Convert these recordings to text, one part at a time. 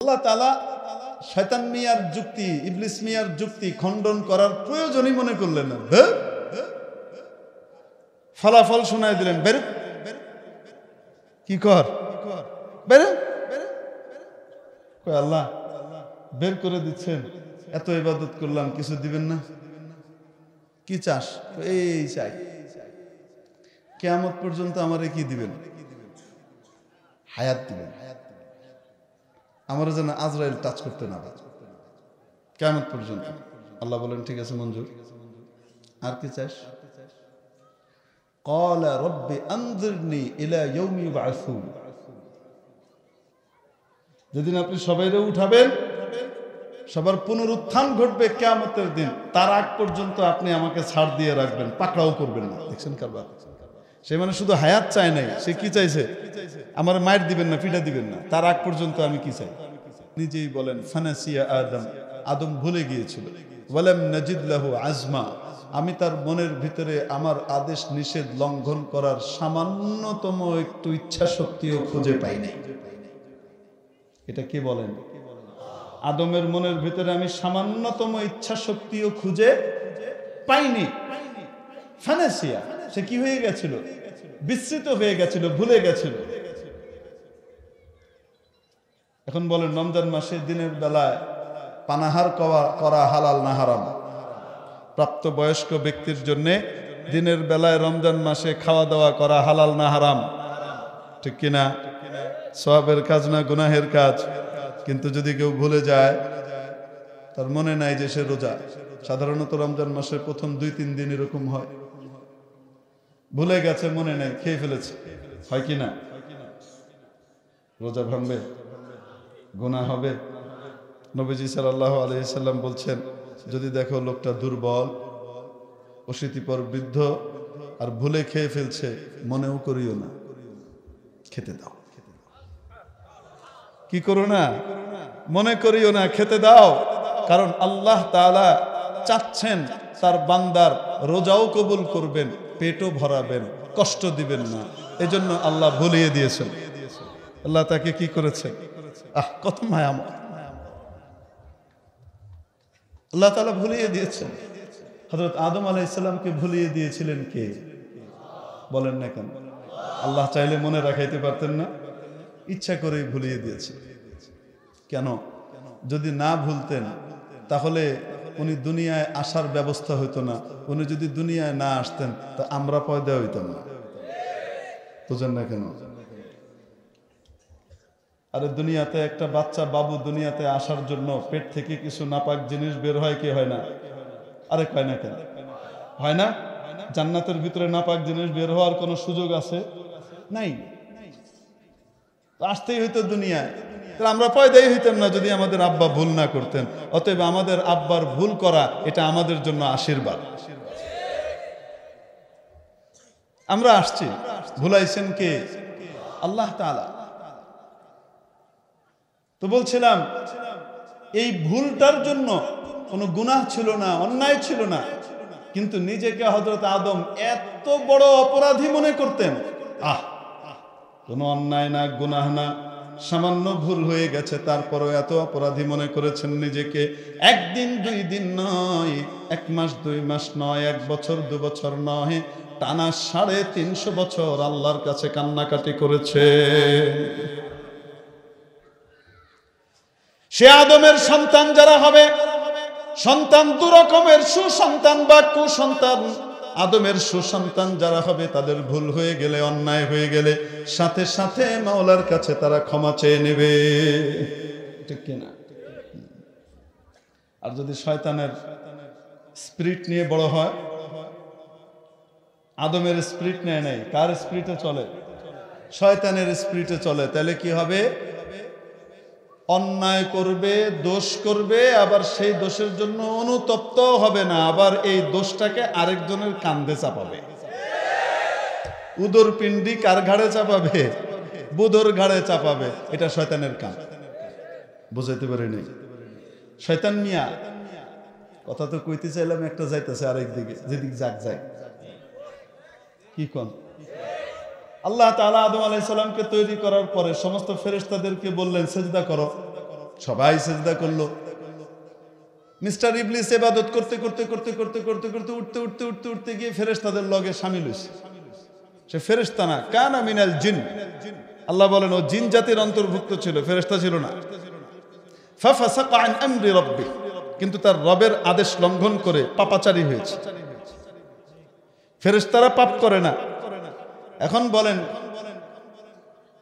আল্লাহ তাআলা শয়তান মিয়ার যুক্তি, ইবলিস মিয়ার যুক্তি খণ্ডন করার প্রয়োজনই মনে করলেন না। ফলাফল শোনায় দিলেন, বের কি কর, বের। আল্লাহ বের করে দিচ্ছেন, এত ইবাদত করলাম, কিছু দিবেন না? কি চাস? এই চাই, কিয়ামত পর্যন্ত আমারে কি দিবেন? হায়াত দিবেন, আমার যেন আজরাইল টাচ করতে না পারে কিয়ামত পর্যন্ত। আল্লাহ বলেন ঠিক আছে মঞ্জুর, আর কি চাস? ক্বালা রাব্বি আনজিরনি ইলা ইয়াউমি ইউবআসুন। যেদিন আপনি সবাইরে উঠাবেন, সবার পুনরুত্থান ঘটবে কিয়ামতের দিন, তার আগ পর্যন্ত আপনি আমাকে ছাড় দিয়ে রাখবেন, পাকড়াও করবেন না। দেখছেন কারবার? সে মানে শুধু হায়াত চায় নাই, সে কি চাইছে? আমার মায়ের দিবেন না, পিঠা দিবেন না, তার আগ পর্যন্ত আমি কি চাই? নিজেই বলেন ফানাসিয়া আদম, আদম ভুলে গিয়েছিল। ওয়ালাম নাজিদ লাহু আজমা, আমি তার মনের ভিতরে আমার আদেশ নিষেধ লঙ্ঘন করার সামান্যতম একটু ইচ্ছা শক্তিও খুঁজে পাই নাই। এটা কি বলেন? আদমের মনের ভিতরে আমি সামান্যতম ইচ্ছা শক্তিও খুঁজে পাইনি। ফানাসিয়া, সে কি হয়ে গেছিল? বিস্মৃত হয়ে গেছিল, ভুলে গেছিল। এখন বলেন রমজান মাসে দিনের বেলায় পানাহার করা হালাল না হারাম? প্রাপ্তবয়স্ক ব্যক্তির জন্য দিনের বেলায় রমজান মাসে খাওয়া দাওয়া করা হালাল না হারাম? ঠিক কিনা? সওয়াবের কাজ না গুনাহের কাজ? কিন্তু যদি কেউ ভুলে যায়, তার মনে নাই যে সে রোজা, সাধারণত রমজান মাসের প্রথম 2-3 দিন এরকম হয়, ভুলে গেছে, মনে নাই, খেয়ে ফেলেছে, হয় কি না? রোজা ভাঙবে, গুনাহ হবে। নবীজি সাল্লাল্লাহু আলাইহি সাল্লাম বলছেন, যদি দেখো লোকটা দুর্বল, অশীতিপর বৃদ্ধ আর ভুলে খেয়ে ফেলছে, মনেও করিও না, খেতে দাও। কি করো না? মনে করিও না, খেতে দাও। কারণ আল্লাহ তাআলা চাচ্ছেন তার বান্দার রোজাও কবুল করবেন, পেটও ভরাবেন, কষ্ট দিবেন না। এজন্য আল্লাহ ভুলিয়ে দিয়েছেন। আল্লাহ তাকে কি করেছে? কত মায়াময়! আল্লাহ তাআলা ভুলিয়ে দিয়েছেন। হযরত আদম আলাইহিস সালামকে ভুলিয়ে দিয়েছিলেন কে? বলেন না কেন? আল্লাহ চাইলে মনে রাখাইতে পারতেন না? ইচ্ছা করেই ভুলিয়ে দিয়েছেন। কেন? যদি না ভুলতেন তাহলে উনি দুনিয়ায় আসার ব্যবস্থা হইতো না। উনি যদি দুনিয়ায় না আসতেন তা আমরা পয়দা হইতাম না। বুঝেন না কেন? আরে দুনিয়াতে একটা বাচ্চা বাবু দুনিয়াতে আসার জন্য পেট থেকে কিছু নাপাক জিনিস বের হয় কি হয় না? আরে কয় না কেন? হয় না? জান্নাতের ভিতরে নাপাক জিনিস বের হওয়ার কোনো সুযোগ আছে? নাই। আসতেই হইতো দুনিয়ায়। তাহলে আমরা পয়দাই হইতাম না যদি আমাদের আব্বা ভুল না করতেন। অতএব আমাদের আব্বার ভুল করা এটা আমাদের জন্য আশীর্বাদ। আমরা আসছি, ভুলাইছেন কে? আল্লাহ তাআলা। তো বলছিলাম এই ভুলটার জন্য কোনো গুনাহ ছিল না, অন্যায় ছিল না, কিন্তু নিজেকে হযরত আদম এত বড় অপরাধী মনে করতেন। কোনো অন্যায় না, গুনাহ না, সামান্য ভুল হয়ে গেছে, তারপরও এত অপরাধী মনে করেছেন নিজেকে। একদিন 2 দিন নয়, 1 মাস 2 মাস নয়, 1 বছর 2 বছর নয়, টানা 350 বছর আল্লাহর কাছে কান্নাকাটি করেছে। সে আদমের সন্তান যারা হবে, সন্তান 2 রকমের, সুসন্তান বা কুসন্তান। আদমের সুসন্তান যারা হবে তাদের ভুল হয়ে গেলে, অন্যায় হয়ে গেলে সাথে সাথে মাওলার কাছে তারা ক্ষমা চেয়ে নেবে। ঠিক কিনা? আর যদি শয়তানের স্পিরিট নিয়ে বড় হয়, আদমের স্পিরিট নেয় নাই, কার স্পিরিটে চলে? শয়তানের স্পিরিটে চলে। তাহলে কি হবে? অন্যায় করবে, দোষ করবে, আবার সেই দোষের জন্য অনুতপ্ত হবে না, আবার এই দোষটাকে আরেকজনের কাঁধে চাপাবে। উদর পিণ্ডি কার ঘাড়ে চাপাবে? বুধর ঘাড়ে চাপাবে। এটা শয়তানের কাজ। বুঝাইতে পারিনি? শয়তান মিয়া কথা তো কইতে চাইলাম, একটা যাইতেছে আরেক দিকে, যেদিক যাক যায়। কি কোন? আল্লাহ তাআলা আদম আলাইহিস সালামকে তৈরি করার পরে সমস্ত ফেরেশতাদেরকে বললেন সেজদা করো। সবাই সেজদা করলো। মিস্টার ইবলিস ইবাদত করতে করতে করতে করতে করতে করতে উঠতে উঠতে উঠতে উঠতে গিয়ে ফেরেশতাদের লগে শামিল হয়েছে। সে ফেরেশতা না, কানা মিনাল জিন। আল্লাহ বলেন ও জিন জাতির অন্তর্ভুক্ত ছিল, ফেরেশতা ছিল না। ফাফাসাকা আন আমরি রাব্বি, কিন্তু তার রবের আদেশ লঙ্ঘন করে পাপাচারী হয়েছে। ফেরেশতারা পাপ করে না। এখন বলেন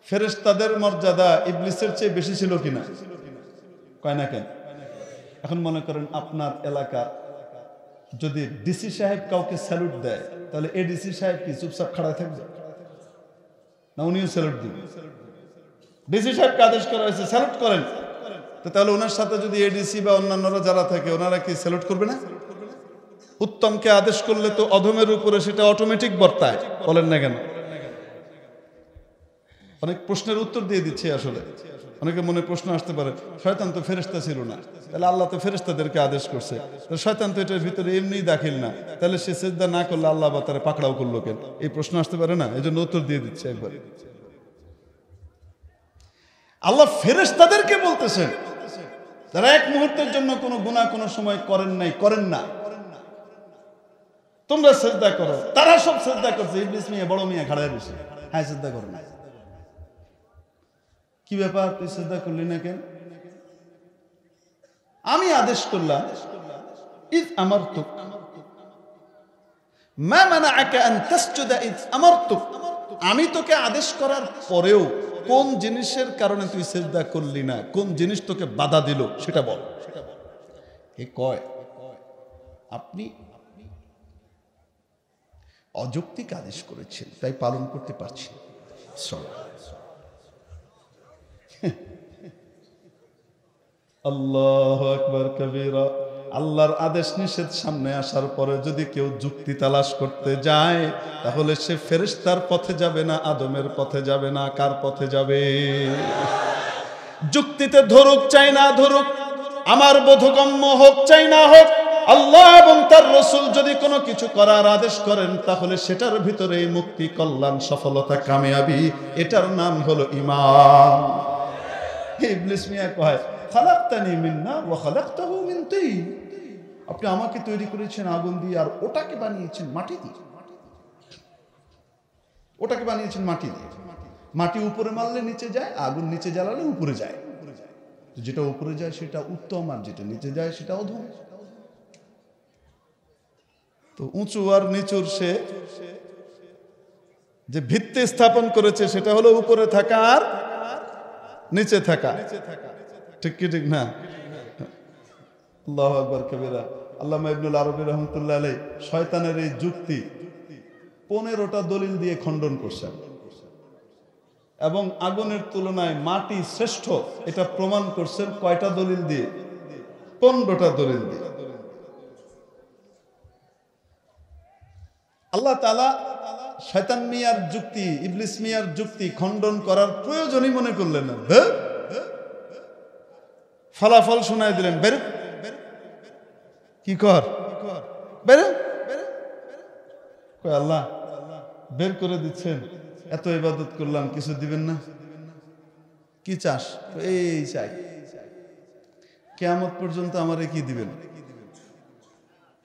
ফেরেশতাদের মর্যাদা ইবলিসের চেয়ে বেশি ছিল কিনা? কয় না কেন? এখন মনে করেন আপনার এলাকার যদি ডিসি সাহেব কাউকে স্যালুট দেয়, তাহলে এডিসি সাহেব কি চুপচাপ খাড়া থাকবে না? উনিও স্যালুট দিবেন। ডিসি সাহেবকে আদেশ করা হয়েছে স্যালুট করেন, তো তাহলে ওনার সাথে যদি এডিসি বা অন্যান্যরা যারা থাকে ওনারা কি স্যালুট করবে না? উত্তমকে আদেশ করলে তো অধমের উপরে সেটা অটোমেটিক বর্তায়, বলেন না কেন? অনেক প্রশ্নের উত্তর দিয়ে দিচ্ছি। আসলে অনেকে মনে প্রশ্ন আসতে পারে, শয়তান তো ফেরেশতা ছিল না, তাহলে আল্লাহ তো ফেরেশতাদেরকে আদেশ করছে, তো শয়তান তো এটার ভিতরে এমনিই দাখিল না, তাহলে সে সিজদা না করলে আল্লাহ বা তারা পাকড়াও করলো কেন? এই প্রশ্ন আসতে পারে না? এই জন্য উত্তর দিয়ে দিচ্ছে একবার। আল্লাহ ফেরেশতাদেরকে বলতেছেন যারা এক মুহূর্তের জন্য কোনো গুনাহ কোনো সময় করেন নাই, করেন না, তোমরা সিজদা করো। তারা সব সিজদা করছে, ইবলিস মিয়া বড় মিয়া খাড়া রয়েছে, হ্যাঁ সিজদা করো না। কি ব্যাপার, তুই সিজদা করলি না কেন? আমি আদেশ করলাম, ইয আমারতুক মা মানাআকা আন তাসজুদা ইয আমারতুক, আমি তোকে আদেশ করার পরেও কোন জিনিসের কারণে তুই সিজদা করলি না, কোন জিনিস তোকে বাধা দিল সেটা বল। এ কয় আপনি অযৌক্তিক আদেশ করেছেন, তাই পালন করতে পারছি। আল্লাহু আকবার কবীরা। আল্লাহর আদেশ নিষেধ সামনে আসার পরে যদি কেউ যুক্তি তালাশ করতে যায়, তাহলে সে ফেরেশতার পথে যাবে না, আদমের পথে যাবে না, কার পথে যাবে? যুক্তিতে ধরুক চাই না ধরুক, আমার বোধগম্য হোক চাই না হোক, আল্লাহ এবং তার রাসূল যদি কোনো কিছু করার আদেশ করেন, তাহলে সেটার ভিতরে মুক্তি, কল্যাণ, সফলতা, কামিয়াবি, এটার নাম হলো ঈমান। ইবলিস মিয়া কয়, খালাকতানি মিন নার ওয়া খালাকতাহু মিন তিন, আপনি আমাকে তৈরি করেছেন আগুন দিয়ে, আর ওটাকে বানিয়েছেন মাটি দিয়ে। ওটাকে বানিয়েছেন মাটি দিয়ে। মাটি উপরে মারলে নিচে যায়, আগুন নিচে জ্বালালে উপরে যায়। যেটা উপরে যায় সেটা উত্তম, আর যেটা নিচে যায় সেটা অধম। তো উঁচু আর নিচুর সে যে ভিত্তি স্থাপন করেছে সেটা হলো উপরে থাকা আর নিচে থাকা। ঠিক কি ঠিক না? আল্লাহু আকবার কবীরা। আল্লামা ইবনুল আরবী রাহমাতুল্লাহ আলাইহি শয়তানের এই যুক্তি 15টা দলিল দিয়ে খণ্ডন করছেন, এবং আগুনের তুলনায় মাটি শ্রেষ্ঠ এটা প্রমাণ করছেন কয়টা দলিল দিয়ে? 15টা দলিল দিয়ে। আল্লাহ তাআলা শয়তান মিয়ার যুক্তি, ইবলিস মিয়ার যুক্তি খণ্ডন করার প্রয়োজনই মনে করলেন না। ফলাফল শোনায় দিলেন, বের কি কর, বের। আল্লাহ বের করে দিচ্ছেন, এত ইবাদত করলাম, কিছু দিবেন না? কি চাস? এই চাই, কিয়ামত পর্যন্ত আমারে কি দিবেন?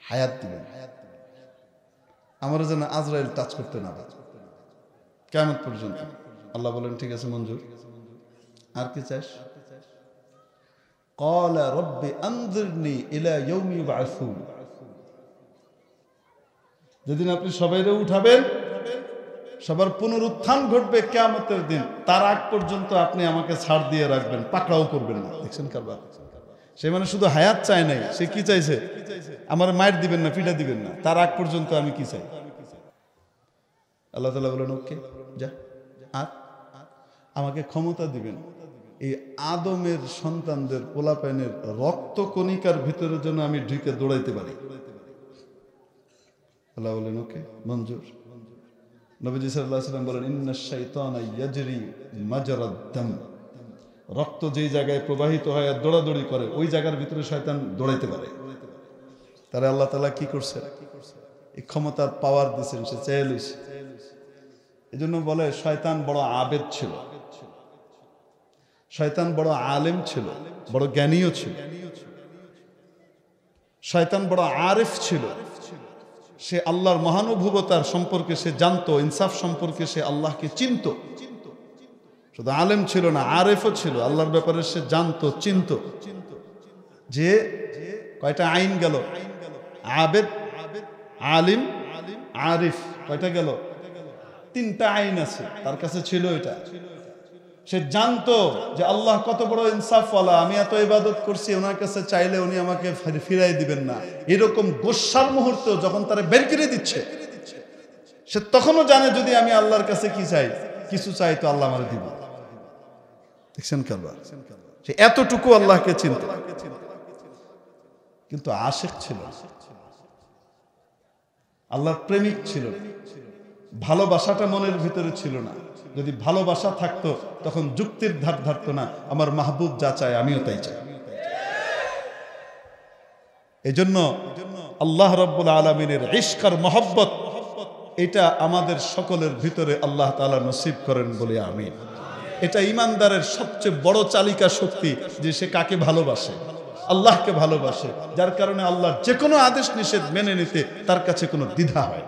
হায়াত দিবেন, আমার যেন আজরাইল টাচ করতে না পারে কিয়ামত পর্যন্ত। আল্লাহ বলেন ঠিক আছে মঞ্জুর, আর কি চাস? ক্বালা রাব্বি আনজিরনি ইলা ইয়াউমি ইউবআসুন, যেদিন আপনি সবাইরে উঠাবেন, সবার পুনরুত্থান ঘটবে কিয়ামতের দিন, তার আগ পর্যন্ত আপনি আমাকে ছাড় দিয়ে রাখবেন, পাকড়াও করবেন না। দেখছেন কারবার? সে মানে শুধু হায়াত চায় নাই, সে কি চাইছে? আমার মায়ের দিবেন না, পিঠা দিবেন না, তার আগ পর্যন্ত আমি কি চাই? আল্লাহ তাআলা বলেন ওকে যা, আর আমাকে ক্ষমতা দিবেন এই আদমের সন্তানদের, পোলাপাইনের রক্ত কণিকার ভিতরে যেন আমি ঢুকে দৌড়াইতে পারি। আল্লাহ বলেন ওকে মঞ্জুর। নবীজি সাল্লাল্লাহু আলাইহি ওয়াসাল্লাম বলেন ইন্নাশ শাইতানা ইয়াজরি মাজরাদ দাম, রক্ত যেই জায়গায় প্রবাহিত হয় আর দৌড়াদৌড়ি করে, ওই জায়গার ভিতরে শয়তান দৌড়াইতে পারে। তাহলে আল্লাহ তাআলা কি করছে? এই ক্ষমতার পাওয়ার দিয়েছেন, সে চেয়ে লইছে। এই জন্য বলে শয়তান বড় আবেদ ছিল। শয়তান বড় আলেম ছিল, বড় জ্ঞানীও ছিল। শয়তান বড় আরিফ ছিল। সে আল্লাহর মহানুভবতার সম্পর্কে সে জানতো, ইনসাফ সম্পর্কে সে আল্লাহকে চিনত। শুধু আলেম ছিল না, আরিফও ছিল। আল্লাহর ব্যাপারে সে জানতো, চিনত। যে কয়টা আইন গেল? আবেদ, আলিম, আরিফ। কয়টা গেল? 3টা আইন আছে তার কাছে ছিল। এটা সে জানতো যে আল্লাহ কত বড় ইনসাফওয়ালা। আমি এত ইবাদত করছি, ওনার কাছে চাইলে উনি আমাকে ফিরাই দিবেন না। এরকম গোস্বার মুহূর্ত যখন তারা বের করে দিচ্ছে, সে তখনও জানে যদি আমি আল্লাহর কাছে কি চাই, কিছু চাই, তো আল্লাহ আমার দিব। দেখছেন কারবার? সে এতটুকু আল্লাহকে চিনত। কিন্তু আশিক ছিল, আল্লাহর প্রেমিক ছিল। ভালোবাসাটা মনের ভিতরে ছিল না। যদি ভালোবাসা থাকতো তখন যুক্তির ধার ধারতো না। আমার মাহবুব যা চায় আমিও তাই চাই। এজন্য আল্লাহ রাব্বুল আলামিনের ইশক আর মহব্বত, এটা আমাদের সকলের ভিতরে আল্লাহ তাআলা নসিব করেন বলে আমিন। এটা ঈমানদারের সবচেয়ে বড় চালিকা শক্তি, যে সে কাকে ভালোবাসে? আল্লাহকে ভালোবাসে, যার কারণে আল্লাহর যে কোনো আদেশ নিষেধ মেনে নিতে তার কাছে কোনো দ্বিধা হয়।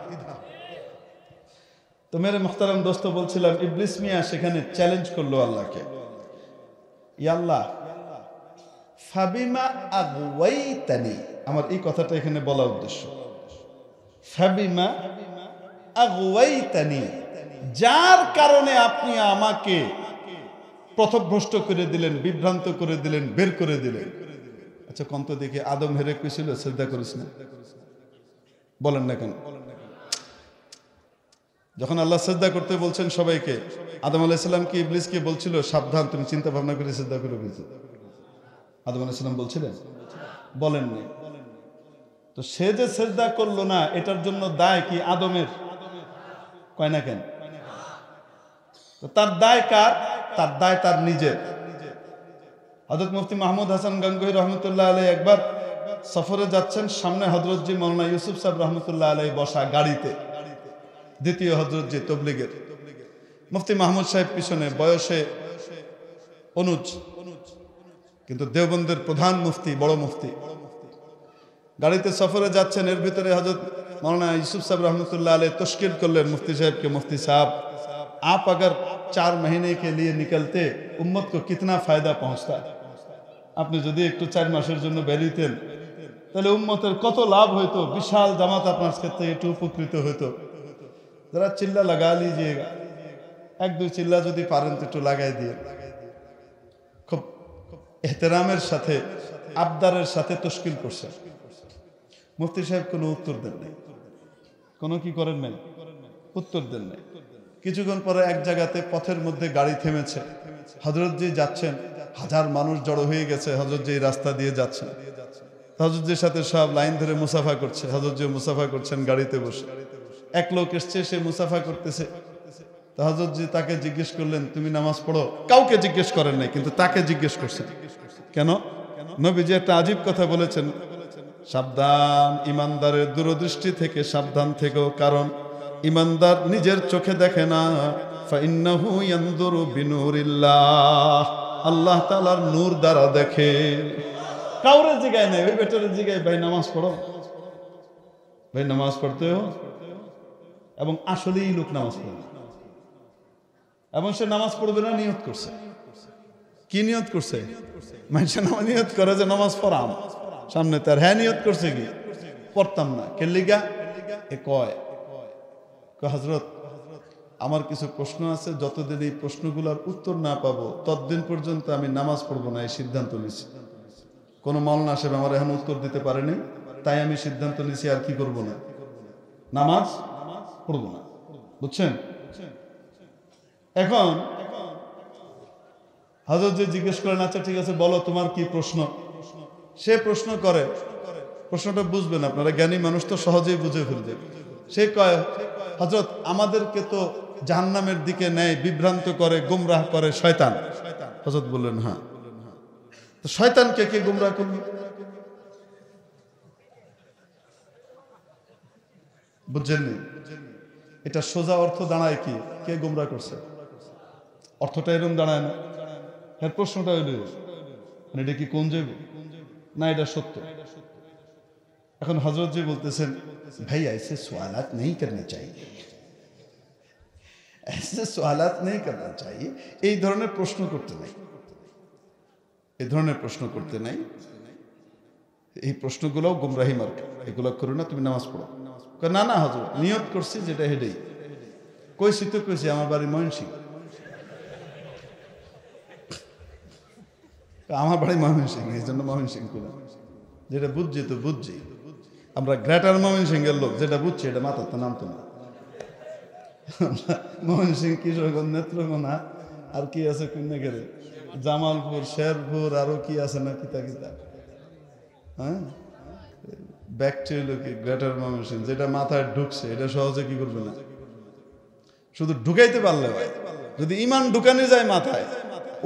তো মেরে মুহতারাম দোস্ত, বলছিলাম ইবলিস মিয়া সেখানে চ্যালেঞ্জ করলো আল্লাহকে, ইয়া আল্লাহ ফাবিমা আগওয়াইতানি। আমার এই কথাটা এখানে বলা উদ্দেশ্য। ফাবিমা আগওয়াইতানি, যার কারণে আপনি আমাকে পথভ্রষ্ট করে দিলেন, বিভ্রান্ত করে দিলেন, বের করে দিলেন। আচ্ছা কন্ত দেখে, আদম হেরে কইছিল সিজদা করিস না? বলেন না কেন? যখন আল্লাহ সিজদা করতে বলছেন সবাইকে, আদম আলাইহিস সালাম কি ইবলিসকে বলছিল সাবধান, তুমি চিন্তা ভাবনা করে সিজদা করে বলছো? আদম আলাইহিস সালাম বলছিলেন? বলেননি। তো সে যে সিজদা করলো না, এটার জন্য দায় কি আদমের? কয় না কেন? তো তার দায় কার? তার দায় তার নিজের। হযরত মুফতি মাহমুদ হাসান গঙ্গোহী রহমতুল্লাহ আলাইহি একবার সফরে যাচ্ছেন, সামনে হযরত জি মাওলানা ইউসুফ সাহেব রহমতুল্লাহ আলাইহি বসা গাড়িতে, দ্বিতীয় হযরত জি তবলিগের। মুফতি মাহমুদ সাহেব পিছনে, বয়সে অনুজ, কিন্তু দেওবন্দের প্রধান মুফতি, বড় মুফতি। গাড়িতে সফরে যাচ্ছেন, এর ভিতরে হযরত মাওলানা ইউসুফ সাহেব রহমতুল্লাহ আলাইহি तशकील করলেন मुफ्ती साहब के, मुफ्ती साहब आप अगर 4 महीने के लिए निकलते उम्मत को कितना फायदा पहुंचता। আপনি যদি একটু 4 মাসের জন্য বেরিতেন তাহলে উম্মতের কত লাভ হইতো, বিশাল জামাত আপনার ক্ষেত্রে একটু উপকৃত হইতো। जरा चिल्ला लगा लीजिएगा, 1-2 চিল্লা যদি পারেন তো একটু লাগাই দিয়ে। খুব এহতেরামের সাথে, আবদারের সাথে तशकील করছেন। মুফতি সাহেব কোনো উত্তর দেন নাই, কোনো কি করেন নাই, উত্তর দেন নাই। কিছুক্ষণ পরে এক জায়গাতে পথের মধ্যে গাড়ি থেমেছে, হযরত জি যাচ্ছেন, হাজার মানুষ জড়ো হয়ে গেছে, হযরত জি রাস্তা দিয়ে যাচ্ছেন, হযরত জির সাথে সব লাইন ধরে মুসাফা করছে, হযরত জি মুসাফা করছেন গাড়িতে বসে। এক লোক এসছে, সে মুসাফা করতেছে, তো হযরত জি তাকে জিজ্ঞেস করলেন তুমি নামাজ পড়ো? কাউকে জিজ্ঞেস করেন নাই, কিন্তু তাকে জিজ্ঞেস করছেন। কেন? নবীজি একটা আজীব কথা বলেছেন, সাবধান, ইমানদারের দূরদৃষ্টি থেকে সাবধান থেকো, কারণ ইমানদার নিজের চোখে দেখে না, ফাইন্নাহু ইয়ানজুরু বিনুরিল্লাহ, আল্লাহ তাআলার নূর দ্বারা দেখে। কাউরে জিগায় নাই, ওই বেটারে জিগায় ভাই নামাজ পড়ো, ভাই নামাজ পড়তে হো, এবং আসলেই লোক নামাজ পড়ে, এবং সে নামাজ পড়বে না নিয়ত করছে। কি নিয়ত করছে? মানুষ নিয়ত করে যে নামাজ পড়াম সামনে তার, হ্যাঁ নিয়ত করছে কি পড়তাম না, কেলিগা এ কয় হযরত আমার কিছু প্রশ্ন আছে, যতদিন এই প্রশ্নগুলোর উত্তর না পাবো ততদিন পর্যন্ত আমি নামাজ পড়বো না, এই সিদ্ধান্ত নিছি। কোন মাওলানা সাহেব আমার এখন উত্তর দিতে পারেনি, তাই আমি সিদ্ধান্ত নিছি আর কি করব না, নামাজ পড়বো না। বুঝছেন? এখন হযরত যে জিজ্ঞেস করেন, আচ্ছা ঠিক আছে বলো তোমার কি প্রশ্ন। সে প্রশ্ন করে, প্রশ্নটা বুঝবেন আপনারা, জ্ঞানী মানুষ তো সহজেই বুঝে ফেলবে। সে কয় হযরত আমাদেরকে তো জাহান্নামের দিকে নেয়, বিভ্রান্ত করে, গুমরাহ করে শয়তান। হযরত বললেন হ্যাঁ। তো শয়তানকে কে গুমরাহ করল? বুঝছেননি? এটা সোজা অর্থ দাঁড়ায় কি, কে গুমরাহ করছে? অর্থটা এরকম দাঁড়ায় না। এর প্রশ্নটা হইল মানে এটা কি কোন যাইব না এটা সত্য। এখন হযরত জি বলতেছেন ভাই ऐसे सवालात नहीं करने चाहिए, ऐसे सवालात नहीं करना चाहिए। এই ধরনের প্রশ্ন করতে নাই, এই ধরনের প্রশ্ন করতে নাই। এই প্রশ্নগুলোও গুমরাহি মার্কা, এগুলো করো না, তুমি নামাজ পড়ো। না না হযরত নিয়ত করছি যেটা হেডেই কইছি তো কইছি আমার বাড়ি ময়মনসিংহ, আমার বাড়ি ময়মনসিংহ, এই জন্য ময়মনসিংহ করলাম। যেটা বুঝছি তো বুঝছি, আমরা গ্রেটার ময়মনসিংহের লোক, যেটা বুঝছি এটা মাথার তো নামতো না। ময়মনসিংহ, কিশোরগঞ্জ, নেত্রকোনা, আর কি আছে কুন্নগরে, জামালপুর, শেরপুর, আরো কি আছে না কিতা কিতা, হ্যাঁ ব্যাকটি হইল কি গ্রেটার ময়মনসিংহ। যেটা মাথায় ঢুকছে এটা সহজে কি করবে না, শুধু ঢুকাইতে পারলে হয়। যদি ইমান ঢুকানি যায় মাথায়,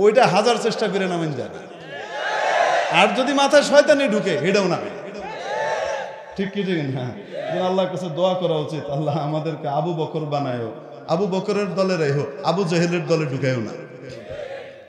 ওইটা হাজার চেষ্টা করে নামেন যায় না। আর যদি মাথায় শয়তানি ঢুকে এটাও নামে, ঠিক কি ঠিক না? আল্লাহর কাছে দোয়া করা উচিত, আল্লাহ আমাদেরকে আবু বকর বানায়ও, আবু বকরের দলে রেখো, আবু জেহেলের দলে ঢুকাইও না।